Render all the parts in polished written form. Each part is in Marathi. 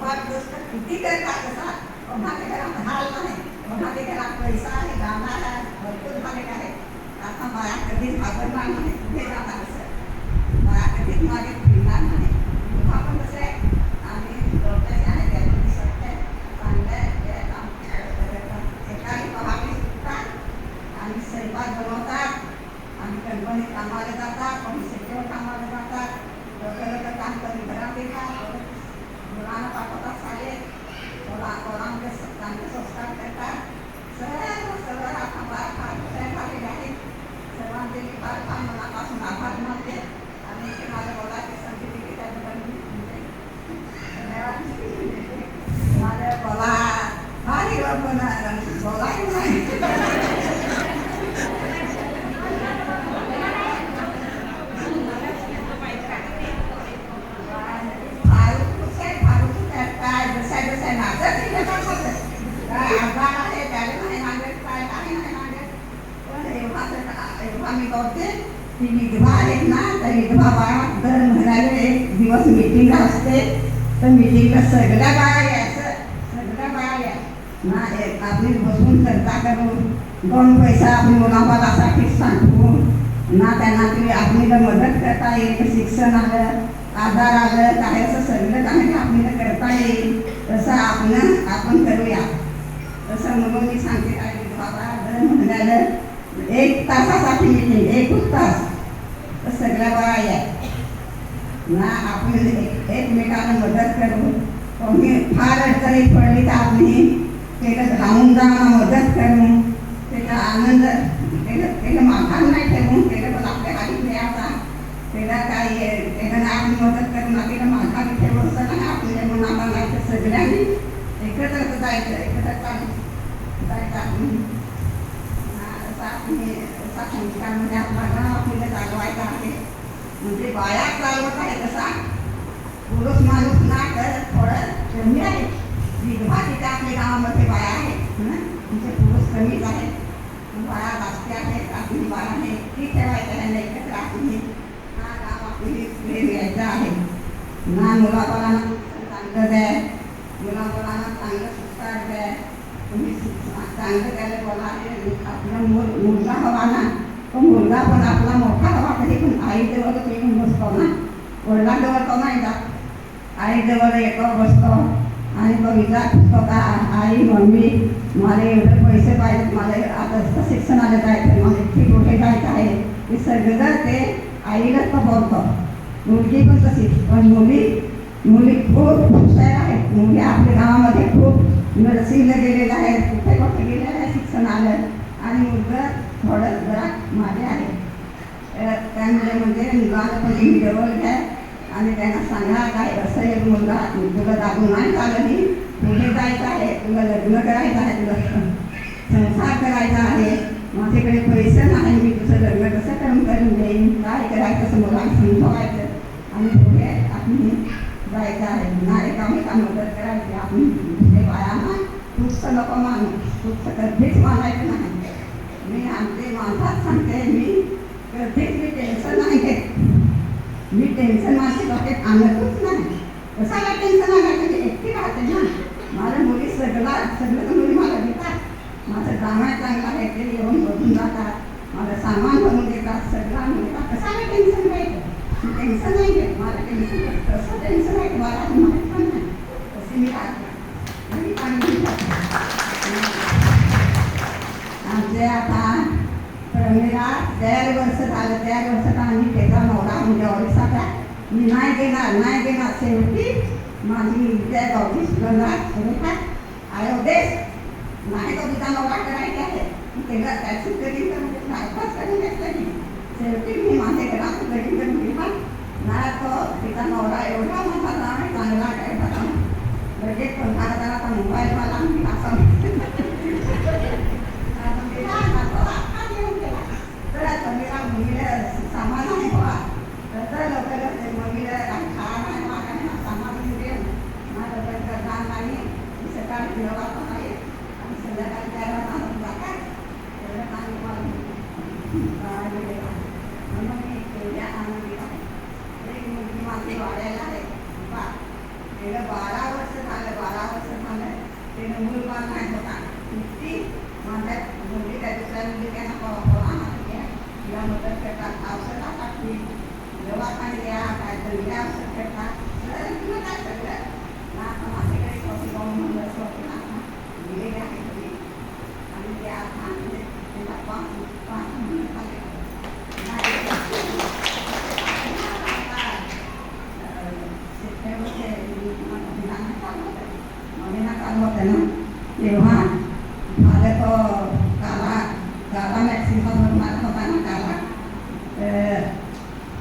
गोष्ट किती करतात तसा कोणाच्या घरात हाल नाही, कोणाच्या घरात पैसा आहे, गाणं आहे, भरपूर मालिक आहे. आता मला कधीच घाबरणार नाही, कुठे जाणार असं मला कधीच मागे फिरणार नाही. तेव्हा पण कसं आहे आम्ही डॉक्टरचे आहे त्यामध्ये सत्य चांगलं आहे ते काम एकाही पहाटे सुटतात आणि स्वयंपाक बनवतात आणि कंपनीत कामाला जातात, कोणी शेतीवर कामाला जातात, लोक काम करून घरात येतात, मुलांना पाठवतात शाळेत, कोणामध्ये चांगले संस्कार करतात. सर्व सर्व आपण फार झालेले आहेत. सर्वांचे मी फार फार मनापासून आभार मानते आणि ते माझ्या बोलायची संधी दिली त्याबद्दल मी माझ्या बोला भारी बोलायचं नाही. आम्ही करते ती विधवा आहेत ना, त्या विधवा बाया दर महिन्याला एक दिवस मीटिंग असते. तर मीटिंगला सगळ्या बाया यायचं, सगळ्या बाया या ना आपली बसून चर्चा करून 2 पैसा आपली मुलाबाळासाठी सांगून ना त्यांना तुम्ही आपल्याला मदत करता येईल. शिक्षण आलं, आधार आलं, काय असं सगळं काही आपल्याला करता येईल तसं आपण करूया. तसं म्हणून मी सांगते काय विधवा बाया दर महिन्याला 1 तासासाठी मीटिंग, 1 तास तर सगळ्या बाया या ना आपण एकमेकांना मदत करू. कोणी फार अडचणीत पडली तर आपली त्याला धावून जाऊन मदत करू, त्याचा आनंद त्याला माघार नाही ठेवून त्याला पण आपल्या हाती द्यायचा, त्याला काही त्याला आपण मदत करून आपल्याला माघार ठेवून सगळं आपल्या मनाला नाही तर सगळ्यांनी एकत्र जायचं, एकत्र जायचं आपण असा संस्कारमध्ये आपला गाव आपल्याला चालवायचा आहे. म्हणजे बाया चालवत आहे तसा पुरुष माणूस ना तर थोडं कमी आहे. विधवा तिथे आपल्या गावामध्ये बाया आहेत, म्हणजे पुरुष कमीच आहेत, बाया जास्ती आहेत. आपली बायाने ती ठेवायचं आहे, एकत्र आपली हा गाव आपली प्रेम यायचं आहे ना. मुलाबाळांना चांगलं द्या, मुलाबाळांना चांगलं संस्कार द्या. तुम्ही चांगलं त्याला बोला. आपला मुलगा हवा ना, तो मुलगा पण आपला मोठा हवा कधी पण आईजवळ येऊन बसतो ना, वडिलांजवळ तो नाही जात, आईजवळ येतो बसतो आणि तो विचारतो का आई मम्मी मला एवढे पैसे पाहिजेत, मला आता शिक्षणाला जायचं, मला इथे कुठे जायचं आहे, हे सगळं ते आईलाच तो बोलतो. मुलगी पण तशीच. पण मुली खूप हुशार आहेत. मुली आपल्या गावामध्ये खूप नर्सिंगला गेलेलं आहे, कुठे कुठे गेलेलं आहे शिक्षण आलं आणि मुलगा थोडं जरा माझे आहे. त्यामुळे म्हणजे मुलाला पण तुम्ही जवळ घ्या आणि त्यांना सांगा काय असं एक मुलगा तुला दाबून नाही चालत, नाही पुढे जायचं आहे, तुला लग्न करायचं आहे, तुला संसार करायचा आहे, माझ्याकडे पैसे नाही, मी तुझं लग्न कसं करून देईन, काय करायचं असं मुलांना समजवायचं आणि पुढे आपण जायचं आहे. पुन्हा एकामेका मदत करायची. आपण हे बायांना तुझं नको मानू, तुझं कधीच मानायचं नाही. मी आमचे माझाच सांगते, मी कधीच मी टेन्शन नाही घेत. मी टेन्शन माझ्या डोक्यात आणतच नाही. कशाला टेन्शन आणायचं, मी एकटी राहते ना. माझ्या मुली सगळं मुली मला देतात. माझं जामाय चांगलं आहे, ते येऊन बघून जातात, माझं सामान बनवून देतात, सगळं म्हणतात. कशाला टेन्शन घ्यायचं, मी टेन्शन नाही घेत. मला टेन्शन कसं टेन्शन आहे मला माहीत पण नाही. तशी मी राहते आणि चांगली आमचे आता प्रमिला 1.5 वर्ष झालं. 1.5 वर्षात आम्ही त्याचा नवरा म्हणजे ओरिसाचा मी नाही देणार. शेवटी माझी त्या गावची सुगंधा अयोध्येस नाही तो तिचा नवरा करायचा आहे. त्याला त्याची लगीन करून नायकाच करून घेतलं. शेवटी मी माझ्या घरात लगीन करून घेतला नाही. तो तिचा नवरा एवढा मोठा नाही चांगला काय बघा लगेच 15,000 मोबाईलवाला मी असं मुलीला सामान आहे बघा तर लवकर मुलीला खावा नाही मागा नाही सामान मिळेल माझं तर करणार नाही. सकाळी जेव्हा आहे आणि संध्याकाळी त्याला आणून जातात सगळं पाणी म्हणून मी तेवढ्या आनंदी आहे. एक मुलगी माझी वाड्याला आहे, 12 वर्ष झालं मुलीनं मुलगा नाही होता ती माझ्या मुली त्या दुसऱ्या मुली त्यांना आणत घ्या तिला मदत करतात औषधा टाकली दवाखाने द्या काय तर द्या औषध करतात तिला काय सगळं ना आता माझ्याकडे छोटी गाव म्हणलं छोटी ना दिलेले आहे तुम्ही आणि त्या म्हणजे त्याला पाच म्हणून होतं ना तेव्हा माझा तो काला मॅक्सिमम मारत होता ना काला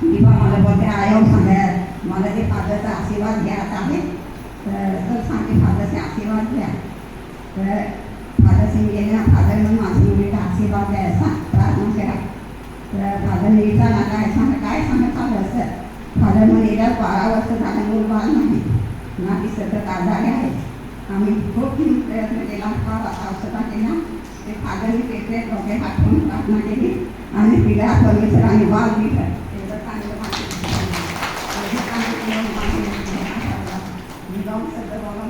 किंवा मला बोलते आयो सांगा मला ते फादरचा आशीर्वाद घ्यायचा आहे तर सांगते फादरचे आशीर्वाद घ्या तर फादरशी मी गेले ना फादर म्हणून माझी मुलीचा आशीर्वाद द्यायचा प्रार्थना करा तर फादरने विचारला काय सांगत चालू असतं फादर म्हणे 12 वर्ष झालं मूल बाळ नाही नाती सतत आजारी आहेत आम्ही खूप प्रयत्न केला औषधा केला ते फादरने पेटले डोके हातून प्रार्थना केली आणि तिला परमेश्वराने बाळ दिलं तेवढं चांगलं जाऊन सगळं बाबा